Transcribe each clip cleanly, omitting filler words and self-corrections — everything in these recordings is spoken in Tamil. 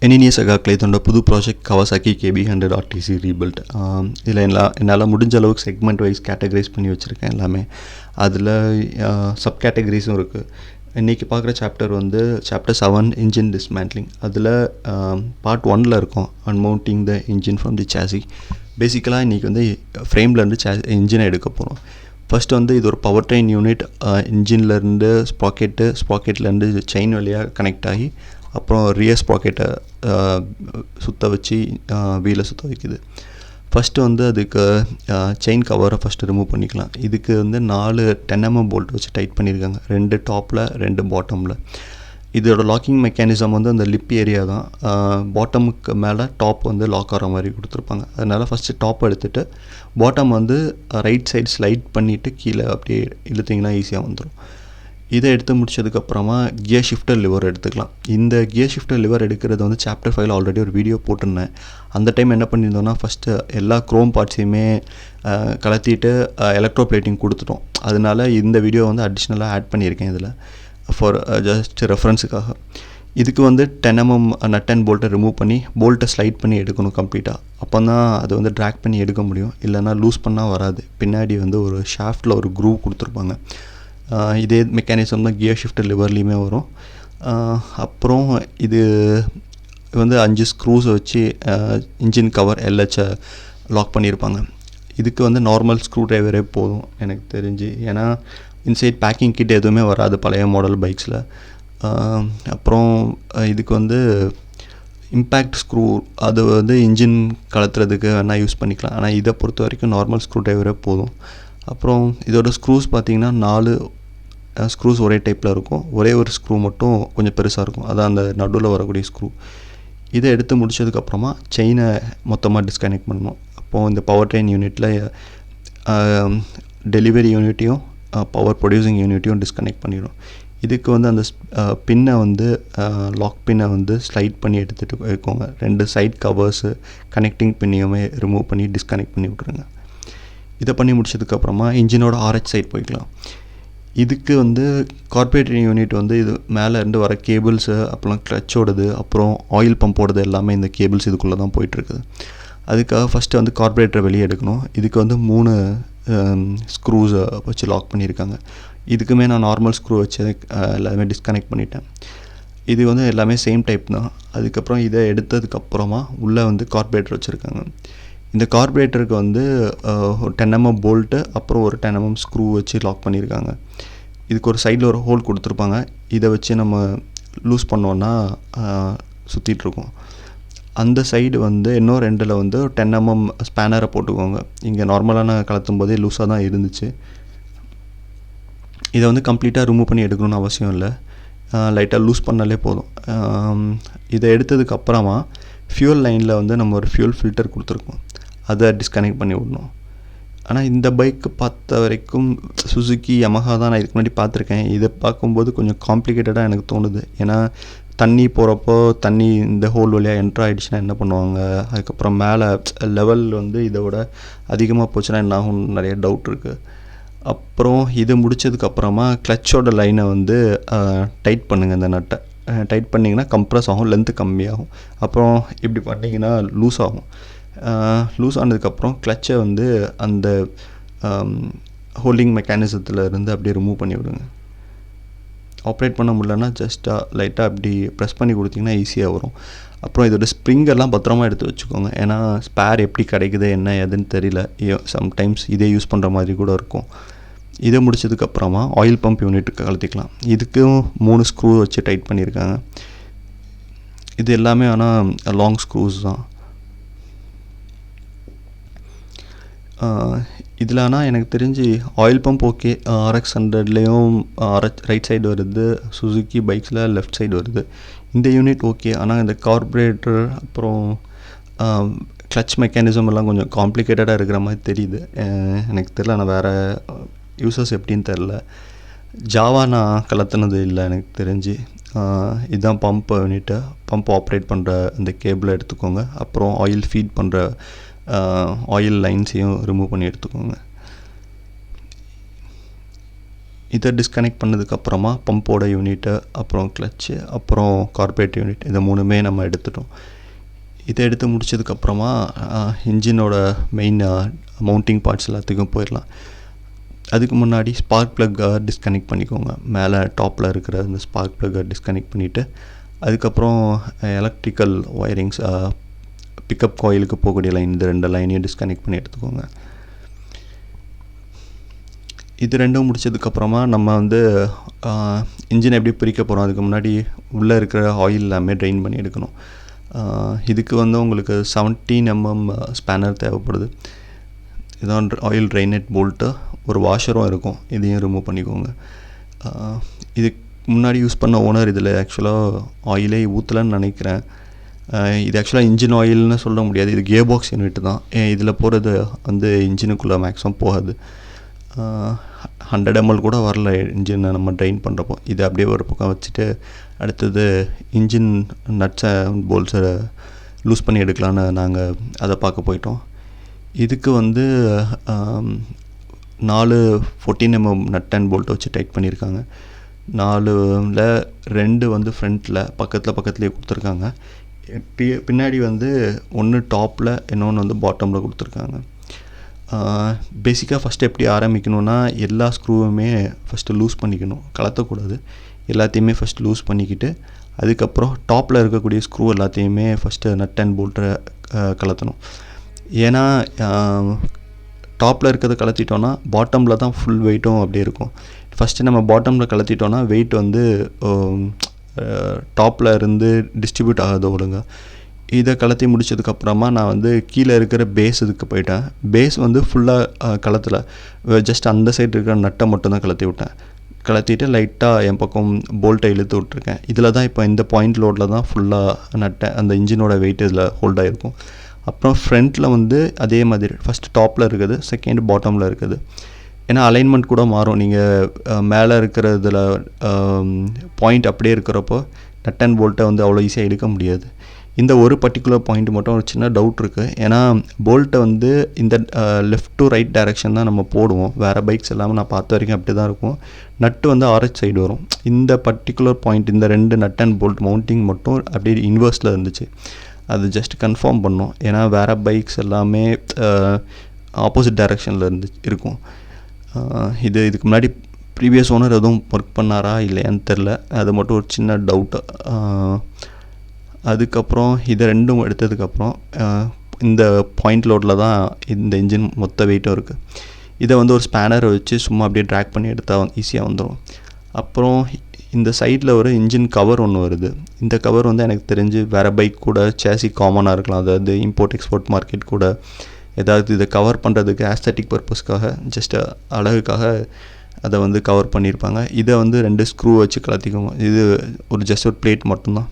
எனினிய சகா கிளைத்தோட புது project Kawasaki KB100 RTC rebuild. இதில் என்னால் முடிஞ்ச அளவுக்கு செக்மெண்ட் வைஸ் கேட்டகரைஸ் பண்ணி வச்சுருக்கேன் எல்லாமே. அதில் சப் கேட்டகரிஸும் இருக்குது. இன்றைக்கி பார்க்குற சாப்டர் வந்து சாப்டர் 7 இன்ஜின் டிஸ்மேண்ட்லிங். அதில் பார்ட் 1 இருக்கும் unmounting the engine from the chassis. பேசிக்கலாக இன்றைக்கி வந்து ஃப்ரேம்லேருந்து இன்ஜினை எடுக்க போகிறோம். ஃபஸ்ட்டு வந்து இது ஒரு பவர் ட்ரெயின் யூனிட். இன்ஜின்லேருந்து ஸ்ப்ராக்கெட்லேருந்து செயின் வழியாக கனெக்ட் ஆகி அப்புறம் ரியர் ஸ்ப்ராக்கெட்டை சுற்ற வச்சு வீலை சுற்ற வைக்குது. ஃபஸ்ட்டு வந்து அதுக்கு செயின் கவரை ஃபஸ்ட்டு ரிமூவ் பண்ணிக்கலாம். இதுக்கு வந்து 4 10mm போல்ட் வச்சு டைட் பண்ணியிருக்காங்க, 2 டாப்பில் 2 பாட்டமில். இதோட லாக்கிங் மெக்கானிசம் வந்து அந்த லிப் ஏரியா தான். பாட்டமுக்கு மேலே டாப் வந்து லாக் ஆகிற மாதிரி கொடுத்துருப்பாங்க. அதனால் ஃபஸ்ட்டு டாப் எடுத்துகிட்டு பாட்டம் வந்து ரைட் சைடு ஸ்லைட் பண்ணிவிட்டு கீழே அப்படியே இழுத்திங்கன்னா ஈஸியாக வந்துடும். இதை எடுத்து முடிச்சதுக்கப்புறமா கியர் ஷிஃப்டர் லிவர் எடுத்துக்கலாம். இந்த கியர் ஷிஃப்டர் லிவர் எடுக்கிறது வந்து சாப்டர் 5 ஆல்ரெடி ஒரு வீடியோ போட்டிருந்தேன். அந்த டைம் என்ன பண்ணியிருந்தோன்னா ஃபஸ்ட்டு எல்லா க்ரோம் பார்ட்ஸையுமே கலத்திட்டு எலக்ட்ரோ பிளேட்டிங் கொடுத்துட்டோம். அதனால இந்த வீடியோ வந்து அடிஷ்னலாக ஆட் பண்ணியிருக்கேன் இதில் ஃபார் ஜஸ்ட் ரெஃபரன்ஸுக்காக. இதுக்கு வந்து 10mm நட் அண்ட் போல்ட்டை ரிமூவ் பண்ணி போல்ட்டை ஸ்லைட் பண்ணி எடுக்கணும் கம்ப்ளீட்டாக. அப்போ தான் அது வந்து ட்ராக் பண்ணி எடுக்க முடியும், இல்லைனா லூஸ் பண்ணால் வராது. பின்னாடி வந்து ஒரு ஷாஃப்டில் ஒரு க்ரூவ் கொடுத்துருப்பாங்க. இதே மெக்கானிசம் தான் கியர் ஷிஃப்டர் லிவர்லேயுமே வரும். அப்புறம் இது வந்து 5 ஸ்க்ரூஸை வச்சு இன்ஜின் கவர் LHஐ லாக் பண்ணியிருப்பாங்க. இதுக்கு வந்து நார்மல் ஸ்க்ரூ ட்ரைவரே போதும் எனக்கு தெரிஞ்சு. ஏன்னா இன்சைட் பேக்கிங் கிட் எதுவுமே வராது பழைய மாடல் பைக்ஸில். அப்புறம் இதுக்கு வந்து இம்பேக்ட் ஸ்க்ரூ, அது வந்து இன்ஜின் கலத்துறதுக்கு வேணால் யூஸ் பண்ணிக்கலாம். ஆனால் இதை பொறுத்த வரைக்கும் நார்மல் ஸ்க்ரூ ட்ரைவரே போதும். அப்புறம் இதோட ஸ்க்ரூஸ் பார்த்திங்கன்னா 4 ஸ்க்ரூஸ் ஒரே டைப்பில் இருக்கும். ஒரே ஒரு ஸ்க்ரூ மட்டும் கொஞ்சம் பெருசாக இருக்கும், அதான் அந்த நடுவில் வரக்கூடிய ஸ்க்ரூ. இதை எடுத்து முடிச்சதுக்கப்புறமா செயினை மொத்தமாக டிஸ்கனெக்ட் பண்ணணும். அப்போது இந்த பவர் ட்ரெயின் யூனிட்டில் டெலிவரி யூனிட்டையும் பவர் ப்ரொடியூசிங் யூனிட்டையும் டிஸ்கனெக்ட் பண்ணிடும். இதுக்கு வந்து அந்த பின்னை வந்து லாக் பின்னை வந்து ஸ்லைட் பண்ணி எடுத்துகிட்டு இருக்கோங்க. 2 சைட் கவர்ஸு கனெக்டிங் பின்னையுமே ரிமூவ் பண்ணி டிஸ்கனெக்ட் பண்ணி விட்ருங்க. இதை பண்ணி முடிச்சதுக்கப்புறமா இன்ஜினோட RH சைட் போய்க்கலாம். இதுக்கு வந்து கார்பரேட்டர் யூனிட் வந்து இது மேலே இருந்து வர கேபிள்ஸு, அப்புறம் கிளச்சோடது, அப்புறம் ஆயில் பம்போடது எல்லாமே இந்த கேபிள்ஸ் இதுக்குள்ளே தான் போயிட்டுருக்குது. அதுக்காக ஃபஸ்ட்டு வந்து கார்பரேட்டரை வெளியே எடுக்கணும். இதுக்கு வந்து 3 ஸ்க்ரூஸை வச்சு லாக் பண்ணியிருக்காங்க. இதுக்குமே நான் நார்மல் ஸ்க்ரூ வச்சு எல்லாமே டிஸ்கனெக்ட் பண்ணிட்டேன். இது வந்து எல்லாமே சேம் டைப் தான். அதுக்கப்புறம் இதை எடுத்ததுக்கப்புறமா உள்ளே வந்து கார்பரேட்டர் வச்சுருக்காங்க. இந்த கார்பரேட்டருக்கு வந்து ஒரு 10mm போல்ட்டு, அப்புறம் ஒரு 10mm ஸ்க்ரூ வச்சு லாக் பண்ணியிருக்காங்க. இதுக்கு ஒரு சைடில் ஒரு ஹோல் கொடுத்துருப்பாங்க. இதை வச்சு நம்ம லூஸ் பண்ணோன்னா சுற்றிட்டுருக்கோம். அந்த சைடு வந்து இன்னும் 2ல் வந்து 10mm ஸ்பேனரை போட்டுக்கோங்க. இங்கே நார்மலான கலத்தும் போதே லூஸாக தான் இருந்துச்சு. இதை வந்து கம்ப்ளீட்டாக ரிமூவ் பண்ணி எடுக்கணும்னு அவசியம் இல்லை, லைட்டாக லூஸ் பண்ணாலே போதும். இதை எடுத்ததுக்கப்புறமா ஃபியூல் லைனில் வந்து நம்ம ஒரு ஃபியூல் ஃபில்டர் கொடுத்துருக்கோம், அதை டிஸ்கனெக்ட் பண்ணி விடணும். ஆனால் இந்த பைக்கு பார்த்த வரைக்கும் சுசுக்கி யமஹா தான் நான் இதுக்கு முன்னாடி பார்த்துருக்கேன். இதை பார்க்கும்போது கொஞ்சம் காம்ப்ளிகேட்டடாக எனக்கு தோணுது. ஏன்னா தண்ணி போகிறப்போ தண்ணி இந்த ஹோல் வழியாக என்ட்ரு ஆகிடுச்சுன்னா என்ன பண்ணுவாங்க, அதுக்கப்புறம் மேலே லெவல் வந்து இதை விட அதிகமாக போச்சுன்னா என்ன ஆகும், நிறைய டவுட் இருக்குது. அப்புறம் இது முடித்ததுக்கப்புறமா கிளச்சோட லைனை வந்து டைட் பண்ணுங்கள். இந்த நட்டை டைட் பண்ணிங்கன்னா கம்ப்ரஸ் ஆகும், லென்த்து கம்மியாகும். அப்புறம் இப்படி பண்ணிங்கன்னா லூஸ் ஆகும். லூஸ் ஆனதுக்கப்புறம் கிளச்சை வந்து அந்த ஹோல்டிங் மெக்கானிசத்தில் இருந்து அப்படியே ரிமூவ் பண்ணி விடுங்க. ஆப்ரேட் பண்ண முடியலன்னா ஜஸ்ட்டாக லைட்டாக அப்படி ப்ரெஸ் பண்ணி கொடுத்திங்கன்னா ஈஸியாக வரும். அப்புறம் இதோட ஸ்ப்ரிங்கெல்லாம் பத்திரமா எடுத்து வச்சுக்கோங்க. ஏன்னா ஸ்பேர் எப்படி கிடைக்குது என்ன ஏதுன்னு தெரியல, சம்டைம்ஸ் இதே யூஸ் பண்ணுற மாதிரி கூட இருக்கும். இதை முடிச்சதுக்கப்புறமா ஆயில் பம்ப் யூனிட்டுக்கு கலத்திக்கலாம். இதுக்கும் 3 ஸ்க்ரூ வச்சு டைட் பண்ணியிருக்காங்க. இது எல்லாமே ஆனால் லாங் ஸ்க்ரூஸ் தான். இதில் ஆனால் எனக்கு தெரிஞ்சு ஆயில் பம்ப் ஓகே, RX100லேயும் ரைட் சைடு வருது, சுசுக்கி பைக்ஸில் லெஃப்ட் சைடு வருது. இந்த யூனிட் ஓகே. ஆனால் இந்த கார்பரேட்டர் அப்புறம் கிளச் மெக்கானிசம் எல்லாம் கொஞ்சம் காம்ப்ளிகேட்டடாக இருக்கிற மாதிரி தெரியுது. எனக்கு தெரியல, ஆனால் வேறு யூசர்ஸ் எப்படின்னு தெரில. ஜாவா நான் கலத்துனது இல்லை எனக்கு தெரிஞ்சு. இதுதான் பம்ப் யூனிட்டு. பம்ப் ஆப்ரேட் பண்ணுற அந்த கேபிளை எடுத்துக்கோங்க. அப்புறம் ஆயில் ஃபீட் பண்ணுற ஆயில் லைன்ஸையும் ரிமூவ் பண்ணி எடுத்துக்கோங்க. இதை டிஸ்கனெக்ட் பண்ணதுக்கப்புறமா பம்போட யூனிட்டு, அப்புறம் கிளச்சு, அப்புறம் கார்பரேட் யூனிட், இதை 3மே நம்ம எடுத்துட்டோம். இதை எடுத்து முடிச்சதுக்கப்புறமா இன்ஜினோட மெயின் மவுண்டிங் பார்ட்ஸ் எல்லாத்துக்கும் போயிடலாம். அதுக்கு முன்னாடி ஸ்பார்க் ப்ளக்கை டிஸ்கனெக்ட் பண்ணிக்கோங்க. மேலே டாப்பில் இருக்கிற இந்த ஸ்பார்க் ப்ளக்கை டிஸ்கனெக்ட் பண்ணிவிட்டு அதுக்கப்புறம் எலக்ட்ரிக்கல் ஒயரிங்ஸ், பிக்கப் காயிலுக்கு போகக்கூடிய லைன், இந்த 2 லைனையும் டிஸ்கனெக்ட் பண்ணி எடுத்துக்கோங்க. இது ரெண்டும் முடிச்சதுக்கப்புறமா நம்ம வந்து இன்ஜினை எப்படி பிரிக்க போகிறோம், அதுக்கு முன்னாடி உள்ளே இருக்கிற ஆயில் எல்லாமே ட்ரெயின் பண்ணி எடுக்கணும். இதுக்கு வந்து உங்களுக்கு 17 mm ஸ்பேனர் தேவைப்படுது. இதான் ஆயில் ட்ரைனேட் போல்ட்டு, ஒரு வாஷரும் இருக்கும், இதையும் ரிமூவ் பண்ணிக்கோங்க. இதுக்கு முன்னாடி யூஸ் பண்ண ஓனர் இதில் ஆக்சுவலாக ஆயிலே ஊற்றலன்னு நினைக்கிறேன். இது ஆக்சுவலாக இன்ஜின் ஆயில்னு சொல்ல முடியாது, இது கியர் பாக்ஸ் யூனிட் தான். இதில் போகிறது வந்து இன்ஜினுக்குள்ளே மேக்ஸிமம் போகாது. 100 ml கூட வரல இன்ஜினை நம்ம ட்ரைன் பண்ணுறப்போ. இதை அப்படியே ஒரு பக்கம் வச்சுட்டு அடுத்தது இன்ஜின் நட்ஸை போல்ட்ஸை லூஸ் பண்ணி எடுக்கலான்னு நாங்கள் அதை பார்க்க போயிட்டோம். இதுக்கு வந்து 4 14 mm நட் அண்ட் போல்ட்டை வச்சு டைட் பண்ணியிருக்காங்க. 4ல் 2 வந்து ஃப்ரண்ட்டில் பக்கத்துலேயே கொடுத்துருக்காங்க. பின்னாடி வந்து ஒன்று டாப்பில், இன்னொன்று வந்து பாட்டமில் கொடுத்துருக்காங்க. பேசிக்காக ஃபஸ்ட்டு எப்படி ஆரம்பிக்கணும்னா, எல்லா ஸ்க்ரூவுமே ஃபஸ்ட்டு லூஸ் பண்ணிக்கணும், கலத்தக்கூடாது. எல்லாத்தையுமே ஃபஸ்ட் லூஸ் பண்ணிக்கிட்டு அதுக்கப்புறம் டாப்பில் இருக்கக்கூடிய ஸ்க்ரூ எல்லாத்தையுமே ஃபஸ்ட்டு நட் அண்ட் போல்ட்டை கலத்தணும். ஏன்னா டாப்பில் இருக்கிறத கலத்திட்டோன்னா பாட்டமில் தான் ஃபுல் வெயிட்டும் அப்படியே இருக்கும். ஃபஸ்ட்டு நம்ம பாட்டமில் கலத்திட்டோன்னா வெயிட் வந்து டாப்பில் இருந்து டிஸ்ட்ரிபியூட் ஆகாது ஒழுங்காக. இதை கலத்தி முடிச்சதுக்கப்புறமா நான் வந்து கீழே இருக்கிற பேஸ் இதுக்கு போயிட்டேன். பேஸ் வந்து ஃபுல்லாக கலத்தலை, ஜஸ்ட் அந்த சைடு இருக்கிற நட்டை மட்டும்தான் கலத்தி விட்டேன். கலத்திட்டு லைட்டாக என் பக்கம் போல்ட்டை இழுத்து விட்ருக்கேன். இதில் தான் இப்போ இந்த பாயிண்ட் லோடில் தான் ஃபுல்லாக நட்டை அந்த இன்ஜினோட வெயிட் இதில் ஹோல்ட் ஆகிருக்கும். அப்புறம் ஃப்ரண்ட்டில் வந்து அதே மாதிரி ஃபஸ்ட்டு டாப்பில் இருக்குது, செகண்ட் பாட்டமில் இருக்குது. ஏன்னா அலைன்மெண்ட் கூட மாறும். நீங்கள் மேலே இருக்கிறதுல பாயிண்ட் அப்படியே இருக்கிறப்போ நட் அண்ட் போல்ட்டை வந்து அவ்வளோ ஈஸியாக எடுக்க முடியாது. இந்த ஒரு பர்டிகுலர் பாயிண்ட் மட்டும் ஒரு சின்ன டவுட் இருக்குது. ஏன்னா போல்ட்டை வந்து இந்த லெஃப்ட் டு ரைட் டைரெக்ஷன் தான் நம்ம போடுவோம். வேறு பைக்ஸ் எல்லாமே நான் பார்த்த வரைக்கும் அப்படி தான் இருக்கும். நட்டு வந்து ஆரச் சைடு வரும். இந்த பர்டிகுலர் பாயிண்ட், இந்த 2 நட் அண்ட் போல்ட் மவுண்டிங் மட்டும் அப்படியே இன்வர்ஸில் இருந்துச்சு. அது ஜஸ்ட் கன்ஃபார்ம் பண்ணோம். ஏன்னா வேறு பைக்ஸ் எல்லாமே ஆப்போசிட் டைரெக்ஷனில் இருக்கும். இதுக்கு முன்னாடி ப்ரீவியஸ் ஓனர் எதுவும் ஒர்க் பண்ணாரா இல்லையான்னு தெரில, அது மட்டும் ஒரு சின்ன டவுட்டு. அதுக்கப்புறம் இதை ரெண்டும் எடுத்ததுக்கப்புறம் இந்த பாயிண்ட் லோடில் தான் இந்த இன்ஜின் மொத்த வெயிட்டும் இருக்குது. இதை வந்து ஒரு ஸ்பேனரை வச்சு சும்மா அப்படியே ட்ராக் பண்ணி எடுத்தால் ஈஸியாக வந்துடும். அப்புறம் இந்த சைடில் ஒரு இன்ஜின் கவர் ஒன்று வருது. இந்த கவர் வந்து எனக்கு தெரிஞ்சு வேறு பைக் கூட சேசி காமனாக இருக்கலாம். அதாவது இம்போர்ட் எக்ஸ்போர்ட் மார்க்கெட் கூட ஏதாவது இதை கவர் பண்ணுறதுக்கு ஆஸ்தட்டிக் பர்பஸ்க்காக, ஜஸ்ட் அழகுக்காக அதை வந்து கவர் பண்ணியிருப்பாங்க. இதை வந்து 2 ஸ்க்ரூ வச்சு கலத்திக்கோங்க. இது ஜஸ்ட் ஒரு பிளேட் மட்டும்தான்.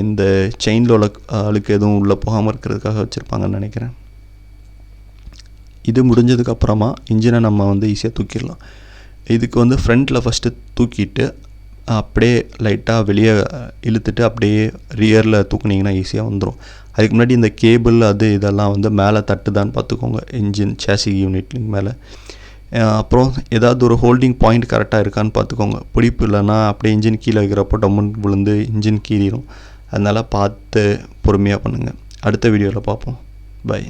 இந்த செயினில் உள்ள அழுக்கு எதுவும் உள்ளே போகாமல் இருக்கிறதுக்காக வச்சுருப்பாங்கன்னு நினைக்கிறேன். இது முடிஞ்சதுக்கப்புறமா இன்ஜினை நம்ம வந்து ஈஸியாக தூக்கிடலாம். இதுக்கு வந்து ஃப்ரண்ட்டில் ஃபஸ்ட்டு தூக்கிட்டு அப்படியே லைட்டாக வெளியே இழுத்துட்டு அப்படியே ரியரில் தூக்குனிங்கன்னா ஈஸியாக வந்துடும். அதுக்கு முன்னாடி இந்த கேபிள் இதெல்லாம் வந்து மேலே தட்டுதான்னு பார்த்துக்கோங்க, இன்ஜின் சேசி யூனிட்லிங் மேலே. அப்புறம் ஏதாவது ஒரு ஹோல்டிங் பாயிண்ட் கரெக்டாக இருக்கான்னு பார்த்துக்கோங்க. பிடிப்பு இல்லைன்னா அப்படியே இன்ஜின் கீழே வைக்கிறப்போ டம்முன் விழுந்து இன்ஜின் கீறிடும். அதனால் பார்த்து பொறுமையாக பண்ணுங்கள். அடுத்த வீடியோவில் பார்ப்போம். பை.